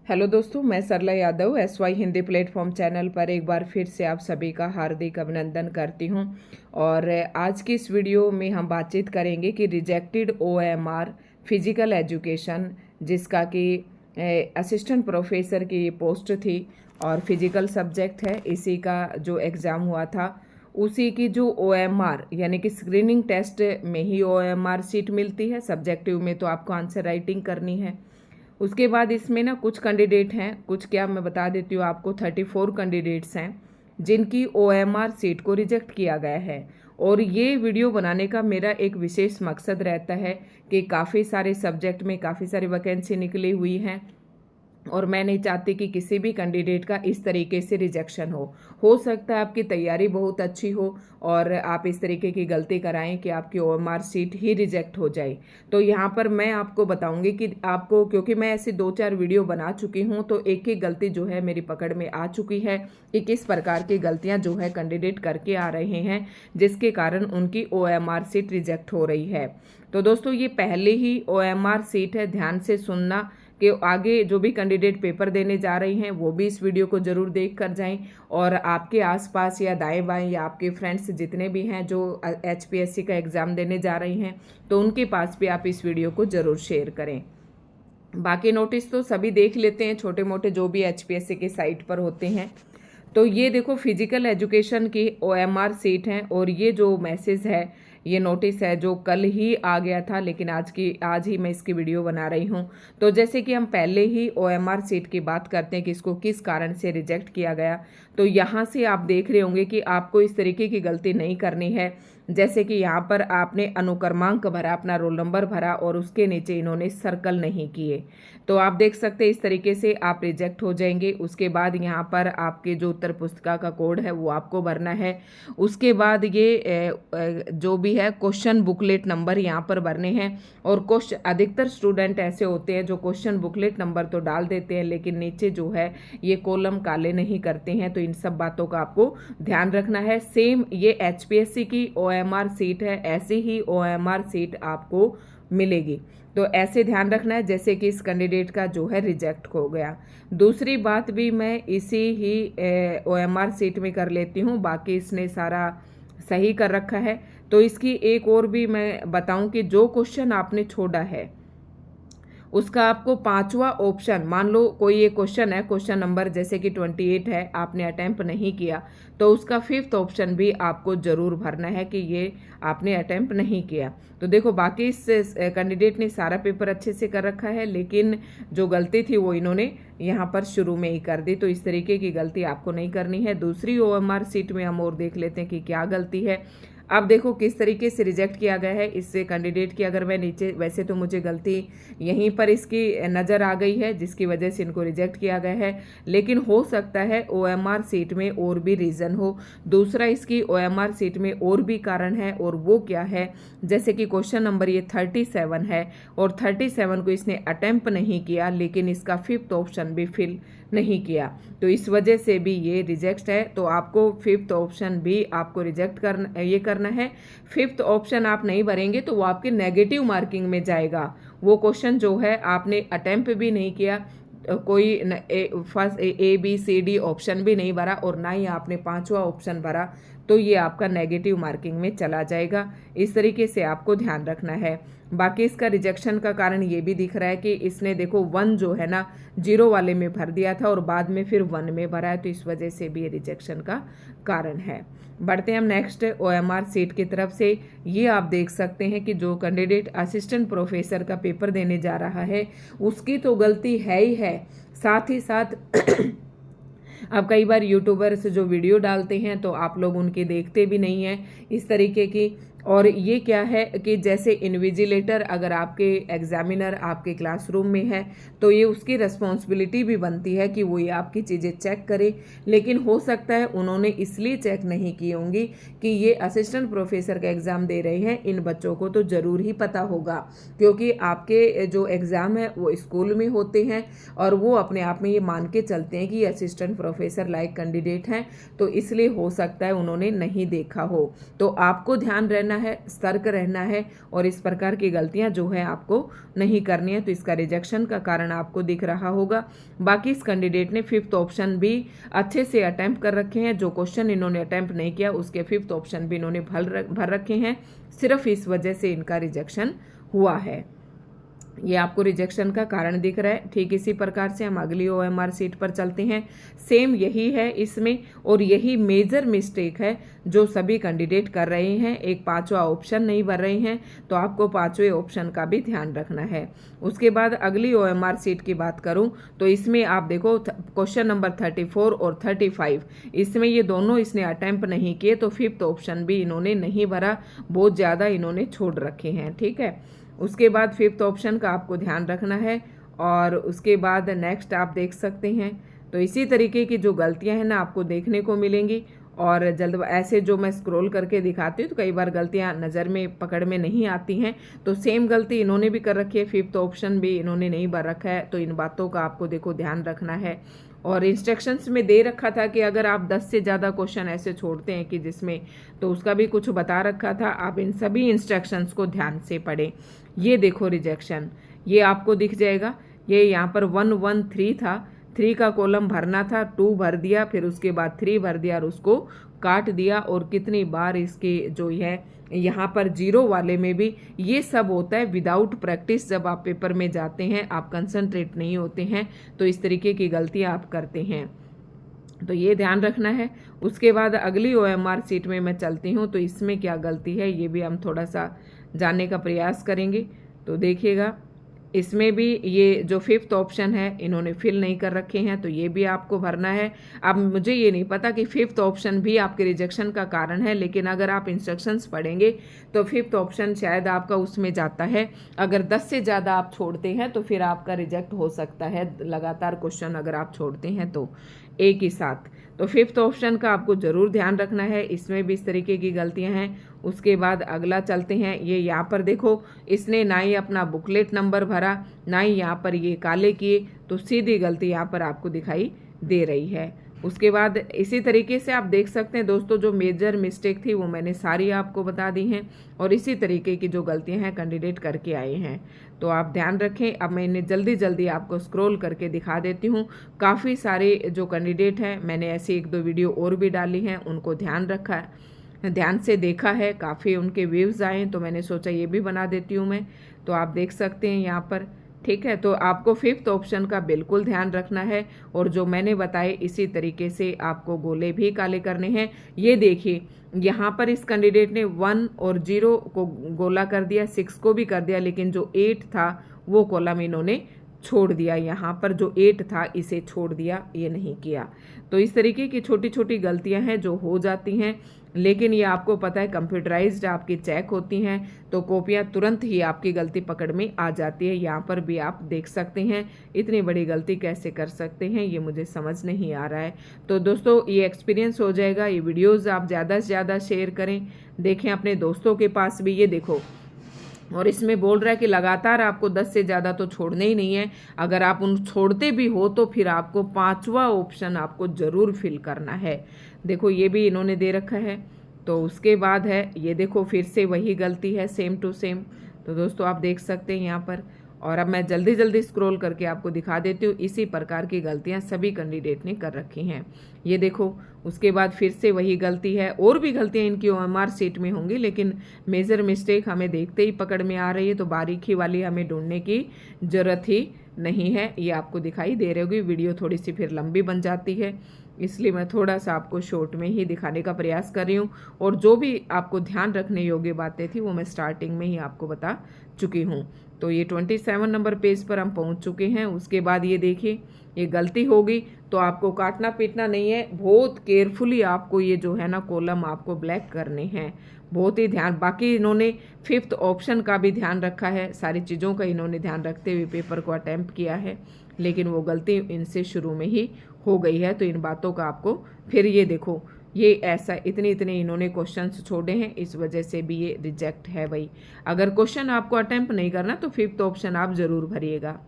Hello दोस्तों, मैं Sarla Yadav SY Hindi platform channel पर एक बार फिर से आप सभी का हार्दिक अभिनंदन करती हूं। और आज की इस वीडियो में हम बातचीत करेंगे कि रिजेक्टेड OMR फिजिकल एजुकेशन, जिसका कि असिस्टेंट प्रोफेसर की पोस्ट थी और फिजिकल सब्जेक्ट है, इसी का जो एग्ज़ाम हुआ था उसी की जो OMR यानी कि स्क्रीनिंग टेस्ट में ही OMR सीट मिलती है। सब्जेक्टिव में तो आपको आंसर राइटिंग करनी है। उसके बाद इसमें ना कुछ कैंडिडेट हैं, कुछ क्या मैं बता देती हूँ आपको, 34 कैंडिडेट्स हैं जिनकी OMR सीट को रिजेक्ट किया गया है। और ये वीडियो बनाने का मेरा एक विशेष मकसद रहता है कि काफ़ी सारे सब्जेक्ट में काफ़ी सारी वैकेंसी निकली हुई हैं और मैं नहीं चाहती कि किसी भी कैंडिडेट का इस तरीके से रिजेक्शन हो सकता है आपकी तैयारी बहुत अच्छी हो और आप इस तरीके की गलती कराएं कि आपकी OMR सीट ही रिजेक्ट हो जाए। तो यहाँ पर मैं आपको बताऊंगी कि आपको, क्योंकि मैं ऐसी 2-4 वीडियो बना चुकी हूँ तो एक ही गलती जो है मेरी पकड़ में आ चुकी है कि किस प्रकार की गलतियाँ जो है कैंडिडेट करके आ रहे हैं जिसके कारण उनकी OMR सीट रिजेक्ट हो रही है। तो दोस्तों, ये पहले ही OMR सीट है, ध्यान से सुनना कि आगे जो भी कैंडिडेट पेपर देने जा रहे हैं वो भी इस वीडियो को ज़रूर देख कर जाएं और आपके आसपास या दाएं बाएं या आपके फ्रेंड्स जितने भी हैं जो HPSC का एग्ज़ाम देने जा रहे हैं तो उनके पास भी आप इस वीडियो को ज़रूर शेयर करें। बाकी नोटिस तो सभी देख लेते हैं, छोटे मोटे जो भी HPSC के साइट पर होते हैं। तो ये देखो, फिजिकल एजुकेशन की OMR सीट है और ये जो मैसेज है, ये नोटिस है जो कल ही आ गया था, लेकिन आज ही मैं इसकी वीडियो बना रही हूँ। तो जैसे कि हम पहले ही OMR सीट की बात करते हैं कि इसको किस कारण से रिजेक्ट किया गया, तो यहाँ से आप देख रहे होंगे कि आपको इस तरीके की गलती नहीं करनी है। जैसे कि यहाँ पर आपने अनुक्रमांक भरा, अपना रोल नंबर भरा और उसके नीचे इन्होंने सर्कल नहीं किए, तो आप देख सकते हैं इस तरीके से आप रिजेक्ट हो जाएंगे। उसके बाद यहाँ पर आपके जो उत्तर पुस्तिका का कोड है वो आपको भरना है। उसके बाद ये जो भी है क्वेश्चन बुकलेट नंबर यहाँ पर भरने हैं। और क्वेश्चन, अधिकतर स्टूडेंट ऐसे होते हैं जो क्वेश्चन बुकलेट नंबर तो डाल देते हैं लेकिन नीचे जो है ये कॉलम काले नहीं करते हैं, तो इन सब बातों का आपको ध्यान रखना है। सेम ये HPSC की OMR सीट है, ऐसी ही OMR सीट आपको मिलेगी, तो ऐसे ध्यान रखना है जैसे कि इस कैंडिडेट का जो है रिजेक्ट हो गया। दूसरी बात भी मैं इसी ही OMR सीट में कर लेती हूँ, बाकी इसने सारा सही कर रखा है। तो इसकी एक और भी मैं बताऊं कि जो क्वेश्चन आपने छोड़ा है उसका आपको 5वां ऑप्शन, मान लो कोई एक क्वेश्चन है, क्वेश्चन नंबर जैसे कि 28 है, आपने अटेम्प्ट नहीं किया तो उसका 5th ऑप्शन भी आपको जरूर भरना है कि ये आपने अटेम्प्ट नहीं किया। तो देखो, बाकी इस कैंडिडेट ने सारा पेपर अच्छे से कर रखा है लेकिन जो गलती थी वो इन्होंने यहाँ पर शुरू में ही कर दी, तो इस तरीके की गलती आपको नहीं करनी है। दूसरी OMR सीट में हम और देख लेते हैं कि क्या गलती है। अब देखो किस तरीके से रिजेक्ट किया गया है इस कैंडिडेट की। अगर मैं नीचे, वैसे तो मुझे गलती यहीं पर इसकी नज़र आ गई है जिसकी वजह से इनको रिजेक्ट किया गया है, लेकिन हो सकता है OMR सीट में और भी रीज़न हो। दूसरा, इसकी OMR सीट में और भी कारण है, और वो क्या है, जैसे कि क्वेश्चन नंबर ये 37 है और 37 को इसने अटेम्प्ट नहीं किया लेकिन इसका 5th ऑप्शन भी फिल नहीं किया, तो इस वजह से भी ये रिजेक्ट है। तो आपको 5th ऑप्शन भी आपको रिजेक्ट करना है। 5th ऑप्शन आप नहीं भरेंगे तो वो आपके नेगेटिव मार्किंग में जाएगा। वो क्वेश्चन जो है आपने अटेम्प्ट भी नहीं किया, कोई फर्स्ट ABCD ऑप्शन भी नहीं भरा और ना ही आपने 5वां ऑप्शन भरा, तो ये आपका नेगेटिव मार्किंग में चला जाएगा। इस तरीके से आपको ध्यान रखना है। बाकी इसका रिजेक्शन का कारण ये भी दिख रहा है कि इसने देखो 1 जो है ना 0 वाले में भर दिया था और बाद में फिर 1 में भरा है, तो इस वजह से भी ये रिजेक्शन का कारण है। बढ़ते हैं हम नेक्स्ट OMR सीट की तरफ से। ये आप देख सकते हैं कि जो कैंडिडेट असिस्टेंट प्रोफेसर का पेपर देने जा रहा है उसकी तो गलती है ही है, साथ ही साथ अब कई बार यूट्यूबर्स जो वीडियो डालते हैं तो आप लोग उनकी देखते भी नहीं हैं इस तरीके की। और ये क्या है कि जैसे इन्विजिलेटर अगर आपके एग्जामिनर आपके क्लासरूम में है तो ये उसकी रिस्पॉन्सिबिलिटी भी बनती है कि वो ये आपकी चीज़ें चेक करे, लेकिन हो सकता है उन्होंने इसलिए चेक नहीं की होंगी कि ये असिस्टेंट प्रोफेसर का एग्ज़ाम दे रहे हैं, इन बच्चों को तो ज़रूर ही पता होगा क्योंकि आपके जो एग्ज़ाम है वो स्कूल में होते हैं और वो अपने आप में ये मान के चलते हैं कि ये असिस्टेंट प्रोफेसर लायक कैंडिडेट हैं, तो इसलिए हो सकता है उन्होंने नहीं देखा हो। तो आपको ध्यान रहना है, सतर्क रहना है और इस प्रकार की गलतियां जो है आपको नहीं करनी है। तो इसका रिजेक्शन का कारण आपको दिख रहा होगा। बाकी इस कैंडिडेट ने 5th ऑप्शन भी अच्छे से अटेम्प्ट कर रखे हैं। जो क्वेश्चन इन्होंने अटेम्प्ट नहीं किया उसके 5th ऑप्शन भी इन्होंने भर रखे हैं। सिर्फ इस वजह से इनका रिजेक्शन हुआ है। ये आपको रिजेक्शन का कारण दिख रहा है। ठीक इसी प्रकार से हम अगली OMR सीट पर चलते हैं। सेम यही है इसमें, और यही मेजर मिस्टेक है जो सभी कैंडिडेट कर रहे हैं। एक 5वां ऑप्शन नहीं भर रहे हैं, तो आपको 5वें ऑप्शन का भी ध्यान रखना है। उसके बाद अगली OMR सीट की बात करूं तो इसमें आप देखो क्वेश्चन नंबर 34 और 35, इसमें ये दोनों इसने अटेम्प्ट नहीं किए, तो 5th ऑप्शन भी इन्होंने नहीं भरा। बहुत ज़्यादा इन्होंने छोड़ रखे हैं। ठीक है, उसके बाद 5th ऑप्शन का आपको ध्यान रखना है। और उसके बाद नेक्स्ट आप देख सकते हैं, तो इसी तरीके की जो गलतियां हैं ना आपको देखने को मिलेंगी। और जल्द ऐसे जो मैं स्क्रॉल करके दिखाती हूँ तो कई बार गलतियां नज़र में पकड़ में नहीं आती हैं, तो सेम गलती इन्होंने भी कर रखी है। 5th ऑप्शन भी इन्होंने नहीं भर रखा है, तो इन बातों का आपको देखो ध्यान रखना है। और इंस्ट्रक्शंस में दे रखा था कि अगर आप 10 से ज़्यादा क्वेश्चन ऐसे छोड़ते हैं कि जिसमें, तो उसका भी कुछ बता रखा था। आप इन सभी इंस्ट्रक्शंस को ध्यान से पढ़ें। ये देखो रिजेक्शन, ये आपको दिख जाएगा। ये यहाँ पर 113 था, 3 का कॉलम भरना था, 2 भर दिया, फिर उसके बाद 3 भर दिया और उसको काट दिया। और कितनी बार इसके जो है यहाँ पर 0 वाले में भी ये सब होता है विदाउट प्रैक्टिस। जब आप पेपर में जाते हैं, आप कंसंट्रेट नहीं होते हैं, तो इस तरीके की गलतियाँ आप करते हैं, तो ये ध्यान रखना है। उसके बाद अगली OMR सीट में मैं चलती हूँ, तो इसमें क्या गलती है ये भी हम थोड़ा सा जानने का प्रयास करेंगे। तो देखिएगा, इसमें भी ये जो 5th ऑप्शन है इन्होंने फिल नहीं कर रखे हैं, तो ये भी आपको भरना है। अब मुझे ये नहीं पता कि 5th ऑप्शन भी आपके रिजेक्शन का कारण है, लेकिन अगर आप इंस्ट्रक्शंस पढ़ेंगे तो 5th ऑप्शन शायद आपका उसमें जाता है। अगर 10 से ज़्यादा आप छोड़ते हैं तो फिर आपका रिजेक्ट हो सकता है, लगातार क्वेश्चन अगर आप छोड़ते हैं तो एक ही साथ। तो 5th ऑप्शन का आपको ज़रूर ध्यान रखना है, इसमें भी इस तरीके की गलतियां हैं। उसके बाद अगला चलते हैं। ये यहाँ पर देखो, इसने ना ही अपना बुकलेट नंबर भरा, ना ही यहाँ पर ये काले किए, तो सीधी गलती यहाँ पर आपको दिखाई दे रही है। उसके बाद इसी तरीके से आप देख सकते हैं दोस्तों, जो मेजर मिस्टेक थी वो मैंने सारी आपको बता दी हैं, और इसी तरीके की जो गलतियां हैं कैंडिडेट करके आए हैं, तो आप ध्यान रखें। अब मैं इन्हें जल्दी जल्दी आपको स्क्रॉल करके दिखा देती हूँ। काफ़ी सारे जो कैंडिडेट हैं, मैंने ऐसी 1-2 वीडियो और भी डाली हैं, उनको ध्यान से देखा है, काफ़ी उनके व्यूज़ आए, तो मैंने सोचा ये भी बना देती हूँ मैं। तो आप देख सकते हैं यहाँ पर, ठीक है। तो आपको 5th ऑप्शन का बिल्कुल ध्यान रखना है, और जो मैंने बताए इसी तरीके से आपको गोले भी काले करने हैं। ये देखिए, यहाँ पर इस कैंडिडेट ने 1 और 0 को गोला कर दिया, 6 को भी कर दिया, लेकिन जो 8 था वो कॉलम इन्होंने छोड़ दिया। यहाँ पर जो 8 था इसे छोड़ दिया, ये नहीं किया। तो इस तरीके की छोटी छोटी गलतियां हैं जो हो जाती हैं, लेकिन ये आपको पता है कंप्यूटराइज्ड आपकी चेक होती हैं, तो कॉपियां तुरंत ही आपकी गलती पकड़ में आ जाती है। यहाँ पर भी आप देख सकते हैं, इतनी बड़ी गलती कैसे कर सकते हैं, ये मुझे समझ नहीं आ रहा है। तो दोस्तों, ये एक्सपीरियंस हो जाएगा। ये वीडियोज़ आप ज़्यादा से ज़्यादा शेयर करें, देखें अपने दोस्तों के पास भी। ये देखो, और इसमें बोल रहा है कि लगातार आपको 10 से ज़्यादा तो छोड़ने ही नहीं है। अगर आप उन छोड़ते भी हो तो फिर आपको 5वां ऑप्शन आपको ज़रूर फिल करना है। देखो, ये भी इन्होंने दे रखा है। तो उसके बाद है, ये देखो फिर से वही गलती है, सेम टू सेम। तो दोस्तों आप देख सकते हैं यहाँ पर, और अब मैं जल्दी जल्दी स्क्रॉल करके आपको दिखा देती हूँ। इसी प्रकार की गलतियाँ सभी कैंडिडेट ने कर रखी हैं। ये देखो, उसके बाद फिर से वही गलती है। और भी गलतियाँ इनकी OMR सीट में होंगी, लेकिन मेजर मिस्टेक हमें देखते ही पकड़ में आ रही है, तो बारीकी वाली हमें ढूंढने की ज़रूरत ही नहीं है। ये आपको दिखाई दे रही होगी। वीडियो थोड़ी सी फिर लंबी बन जाती है, इसलिए मैं थोड़ा सा आपको शॉर्ट में ही दिखाने का प्रयास कर रही हूँ। और जो भी आपको ध्यान रखने योग्य बातें थी वो मैं स्टार्टिंग में ही आपको बता चुकी हूँ। तो ये 27 नंबर पेज पर हम पहुँच चुके हैं। उसके बाद ये देखिए, ये गलती होगी तो आपको काटना पीटना नहीं है, बहुत केयरफुली आपको ये जो है ना कॉलम आपको ब्लैक करने हैं, बहुत ही ध्यान। बाकी इन्होंने 5th ऑप्शन का भी ध्यान रखा है, सारी चीज़ों का इन्होंने ध्यान रखते हुए पेपर को अटेम्प्ट किया है, लेकिन वो गलती इनसे शुरू में ही हो गई है। तो इन बातों का आपको फिर ये देखो, ये ऐसा इतने इन्होंने क्वेश्चंस छोड़े हैं, इस वजह से भी ये रिजेक्ट है भाई। अगर क्वेश्चन आपको अटेम्प्ट नहीं करना तो 5th ऑप्शन आप ज़रूर भरिएगा।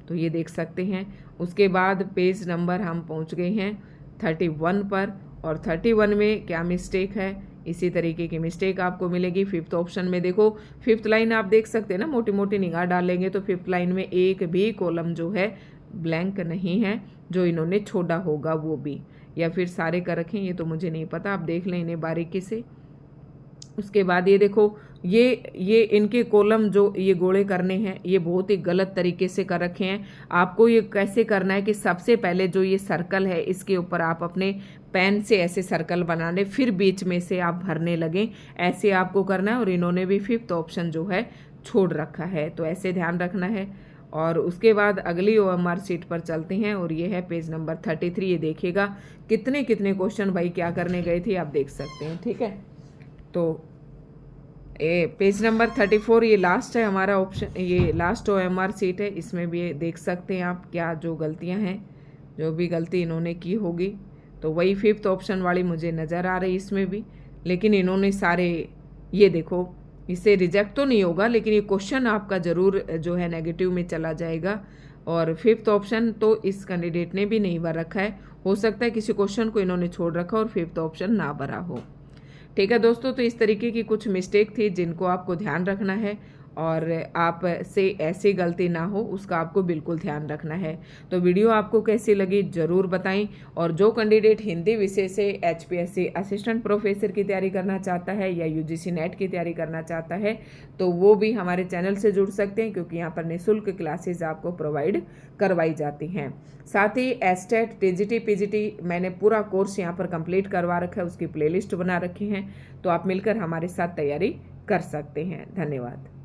तो ये देख सकते हैं। उसके बाद पेज नंबर हम पहुंच गए हैं 31 पर, और 31 में क्या मिस्टेक है इसी तरीके की मिस्टेक आपको मिलेगी। फिफ्थ ऑप्शन में देखो, फिफ्थ लाइन आप देख सकते हैं ना, मोटी मोटी निगाह डालेंगे तो फिफ्थ लाइन में एक भी कॉलम जो है ब्लैंक नहीं है, जो इन्होंने छोड़ा होगा वो भी, या फिर सारे कर रखें ये तो मुझे नहीं पता, आप देख लें इन्हें बारीकी से। उसके बाद ये देखो, ये इनके कॉलम जो ये गोले करने हैं ये बहुत ही गलत तरीके से कर रखे हैं। आपको ये कैसे करना है कि सबसे पहले जो ये सर्कल है इसके ऊपर आप अपने पेन से ऐसे सर्कल बनाने, फिर बीच में से आप भरने लगें, ऐसे आपको करना है। और इन्होंने भी फिफ्थ ऑप्शन जो है छोड़ रखा है, तो ऐसे ध्यान रखना है। और उसके बाद अगली OMR शीट पर चलते हैं और ये है पेज नंबर 33। ये देखिएगा कितने कितने क्वेश्चन भाई क्या करने गए थे आप देख सकते हैं, ठीक है। तो पेज नंबर 34 ये लास्ट है हमारा ऑप्शन, ये लास्ट OMR शीट है। इसमें भी देख सकते हैं आप क्या जो गलतियां हैं, जो भी गलती इन्होंने की होगी, तो वही फिफ्थ ऑप्शन वाली मुझे नज़र आ रही इसमें भी। लेकिन इन्होंने सारे, ये देखो, इसे रिजेक्ट तो नहीं होगा लेकिन ये क्वेश्चन आपका ज़रूर जो है नेगेटिव में चला जाएगा। और फिफ्थ ऑप्शन तो इस कैंडिडेट ने भी नहीं भर रखा है, हो सकता है किसी क्वेश्चन को इन्होंने छोड़ रखा और फिफ्थ ऑप्शन ना भरा हो, ठीक है दोस्तों। तो इस तरीके की कुछ मिस्टेक थी जिनको आपको ध्यान रखना है, और आप से ऐसी गलती ना हो उसका आपको बिल्कुल ध्यान रखना है। तो वीडियो आपको कैसी लगी ज़रूर बताएं। और जो कैंडिडेट हिंदी विषय से HPSC असिस्टेंट प्रोफेसर की तैयारी करना चाहता है या UGC नेट की तैयारी करना चाहता है तो वो भी हमारे चैनल से जुड़ सकते हैं, क्योंकि यहाँ पर निःशुल्क क्लासेज आपको प्रोवाइड करवाई जाती हैं। साथ ही एस्टेट, TGT, PGT मैंने पूरा कोर्स यहाँ पर कंप्लीट करवा रखा है, उसकी प्लेलिस्ट बना रखी है, तो आप मिलकर हमारे साथ तैयारी कर सकते हैं। धन्यवाद।